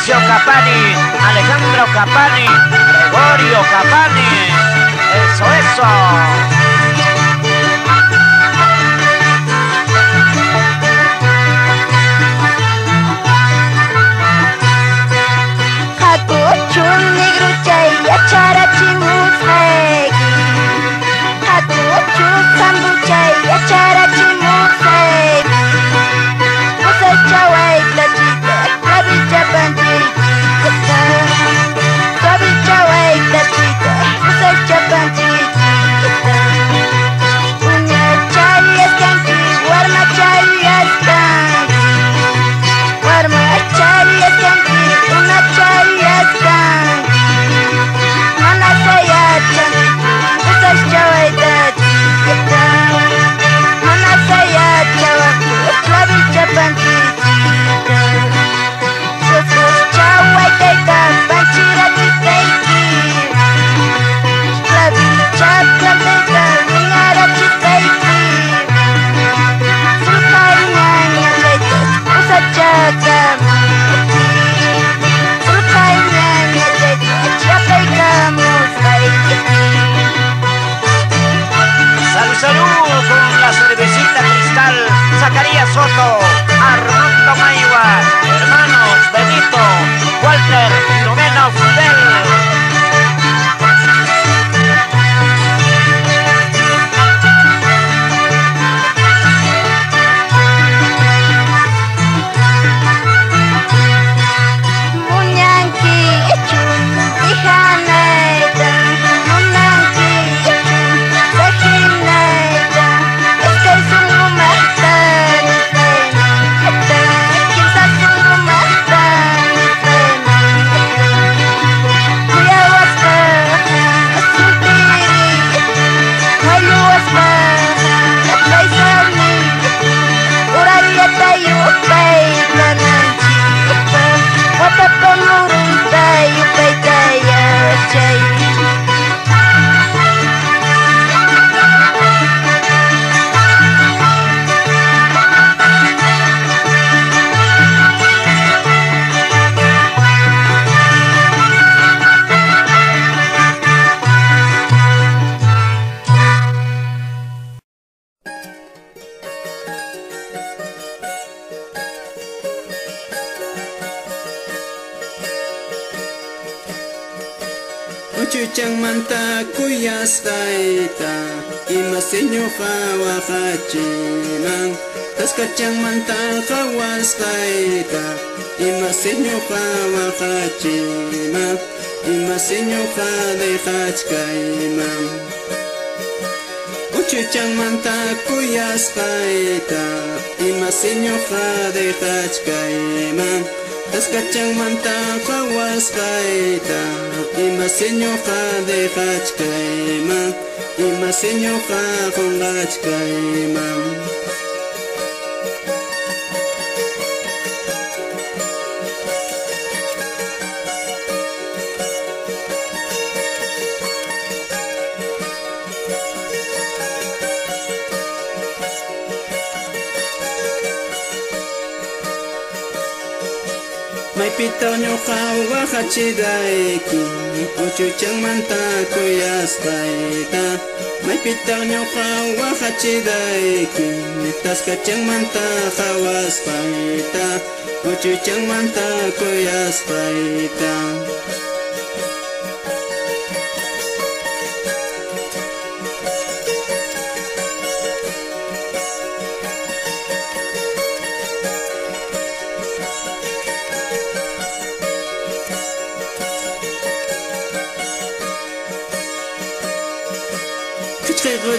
Mauricio Capani, Alejandro Capani, Gregorio Capani. Eso, eso. Soto, Armando Mayua, hermanos Benito, Walter, Filomeno, Fidel. Chuchang manta kuyastaita ima seño hawa hachiman taskachang manta hawastaita ima seño hawa hachiman ima seño hade hachkaiman Chuchang manta kuyastaita ima seño hade hachkaiman taskachang manta hawastaita ima seño hade hachkaiman ima seño hachkaiman May pitaw nyo kawa hachidaiki Chuchang manta kuyastaita May pitaw nyo kawa hachidaiki Taskachang manta hawastaita Chuchang manta kuyastaita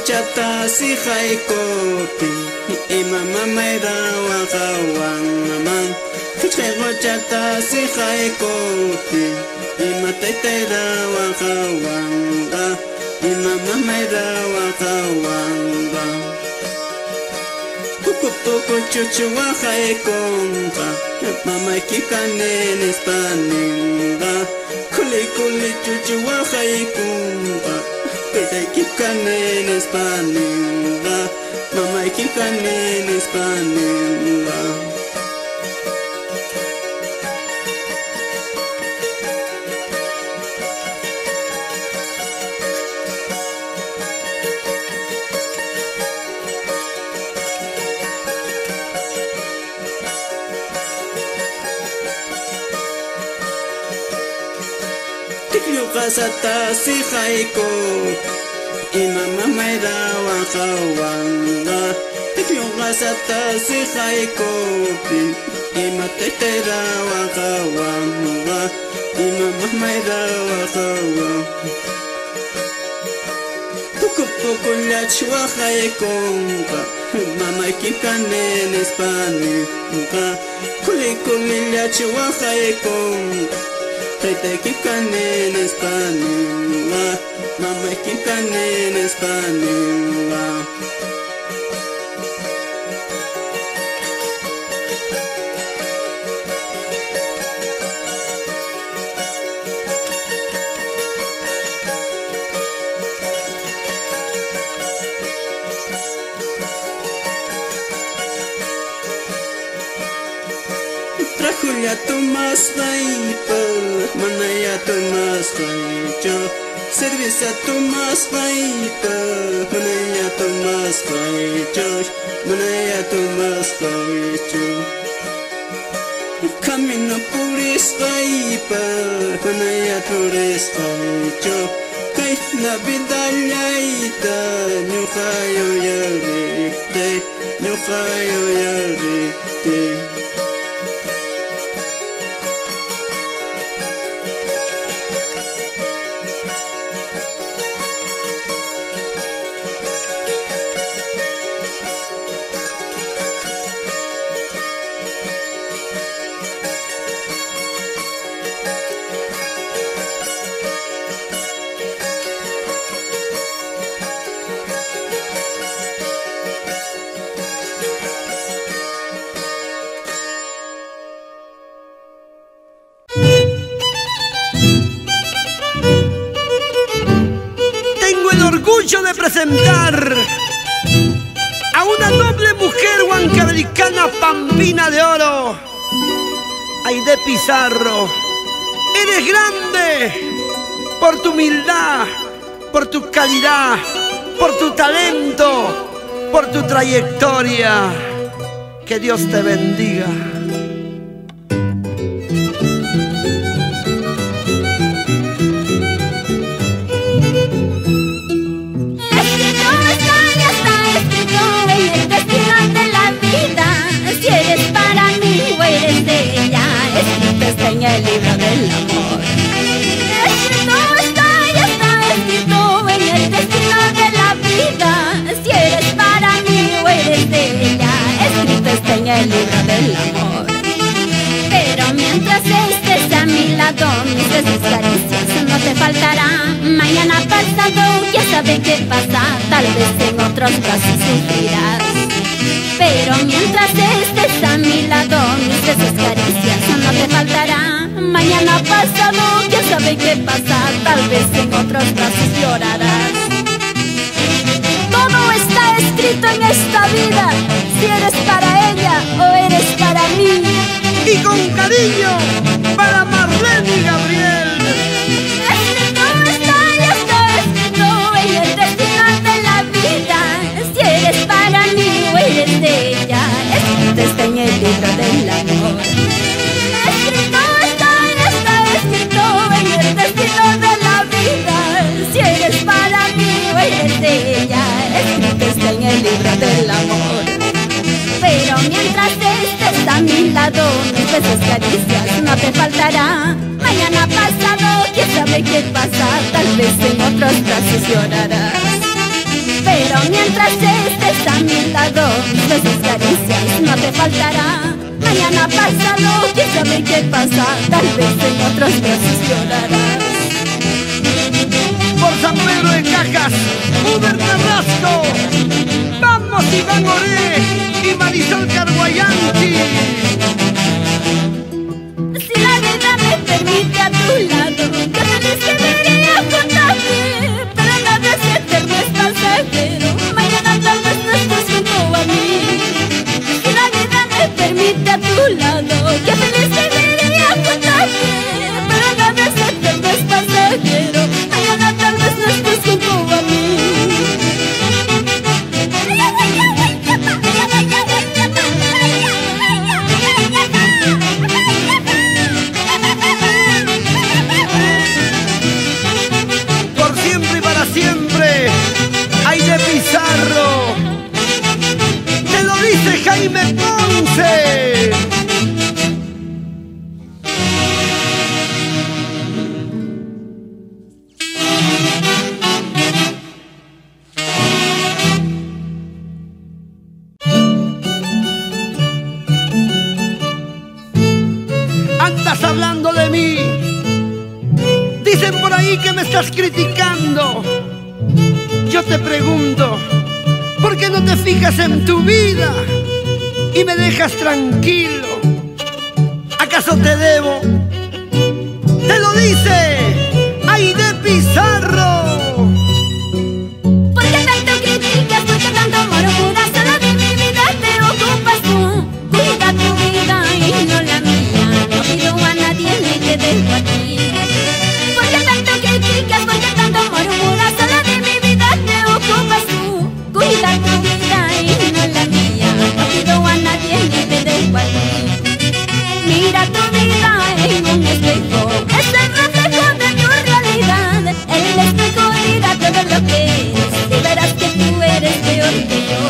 Chata si hay kopi ima mamay rawa kawang naman chata si hay kopi ima tay rawa kawang ga ima mamay rawa kawang ga kukupuko chuchuwa hay kongka mamay kikanen espaninga kuli chuchuwa hay kongka Pita kikanen espaninga Mama kikanen espaninga Yuqasata siqayku ima mamayra waqawanga Yuqasata siqaykupi ima taytayra waqawanga ima mamayra waqawanga Pukupukullach waqaykunqa mamaykim kanenes paninqa Kulikulillach waqaykunqa taytaykim kanenes paninqa mamaykim kanenes paninqa Trajulla tomas gaipa, manaya tomas gaicho Servisa tomas gaipa, manaya tomas gaicho Manaya tomas gaicho Camino puris gaipa, manaya puris gaicho Kay nabidallaita, ñuqayo yarikte Ñuqayo yarikte De presentar a una noble mujer huancabricana pampina de oro, Aide Pizarro. Eres grande por tu humildad, por tu calidad, por tu talento, por tu trayectoria. Que Dios te bendiga. En el libro del amor Escrito está, ya está escrito en el destino de la vida Si eres para mí o eres de ella Escrito está en el libro del amor Pero mientras estés a mi lado Mis besos, caricias no te faltarán Mañana pasado, ya sabes qué pasa Tal vez en otros brazos sufrirás Pero mientras estés a mi lado Mis besos, caricias no te faltarán Mañana pasado, ya sabes qué pasa Tal vez en otros brazos llorarás Todo está escrito en esta vida Si eres para ella o eres para mí Y con cariño para Marlene y Gabriel Escrito está, ya está escrito en el destino de la vida Si eres para mí o eres de ella Escrito está en el libro del amor Escrito está en el destino de la vida Si eres para mí o eres de ella Escrito está en el libro del amor Pero mientras estés a mi lado Mis besos, caricias no te faltarán Mañana pasado, quién sabe qué pasa Tal vez en otros brazos llorarás Pero mientras estés a mi lado Mis besos, caricias no te faltarán Mañana pasado, quién sabe qué pasa Tal vez en otros brazos llorarás Por San Pedro de Cajas, Uber Carrasco Vamos Iván Oré y Marisol Carguayanti Si la vida me permite a tu lado Qué feliz que viviría junto a ti Pero nada es eterno, es pasajero Mañana tal vez no estés junto a mí Si la vida me permite a tu lado Qué feliz que viviría junto a ti Pero nada es eterno, es pasajero Mañana tal vez no estés junto a mí mí que me estás criticando, yo te pregunto, ¿por qué no te fijas en tu vida y me dejas tranquilo? ¿Acaso te debo? Te lo dice Aide Pizarro. ¿Por qué tanto criticas? ¿Por qué tanto murmuras? Solo de mi vida te ocupas tú. Cuida tu vida y no la mía. No pido a nadie ni te dejo a ti. ¿Por qué tanto criticas? ¿Por qué tanto murmuras? Solo de mi vida te ocupas tú. Cuida tu vida y no la mía. No pido a nadie ni te dejo a ti. Mira tu vida en un espejo, es el reflejo de tu realidad. El espejo dirá todo lo que eres y verás que tú eres peor que yo.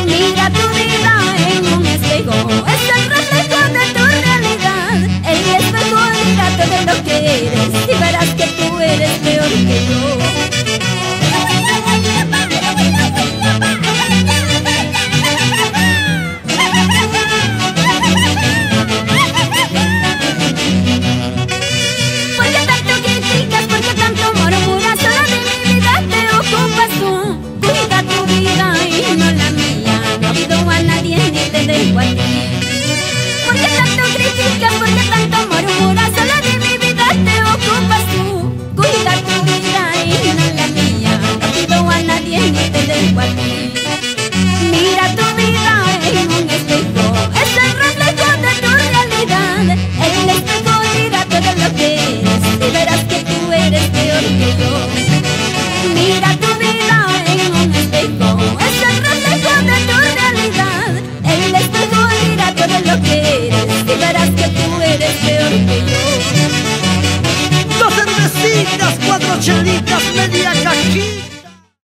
Mira tu vida en un espejo, es el reflejo de tu realidad. El espejo dirá todo lo que eres y verás que tú eres peor que yo. Cuida tu vida y no la mía. No pido a nadie ni te dejo a ti. ¿Por qué tanto criticas? ¿Por qué tanto murmuras? Solo de mi vida te ocupas tú. Cuida tu vida y no la mía. No pido a nadie ni te dejo a ti. Mira tu vida en un espejo, es el reflejo de tu realidad. El espejo dirá todo lo que eres y verás que tú eres peor que yo. Mira tu vida en un espejo, es el reflejo de tu realidad. El espejo dirá todo lo que eres y verás que tú eres peor que yo. 2 cervecitas, 4 chelitas.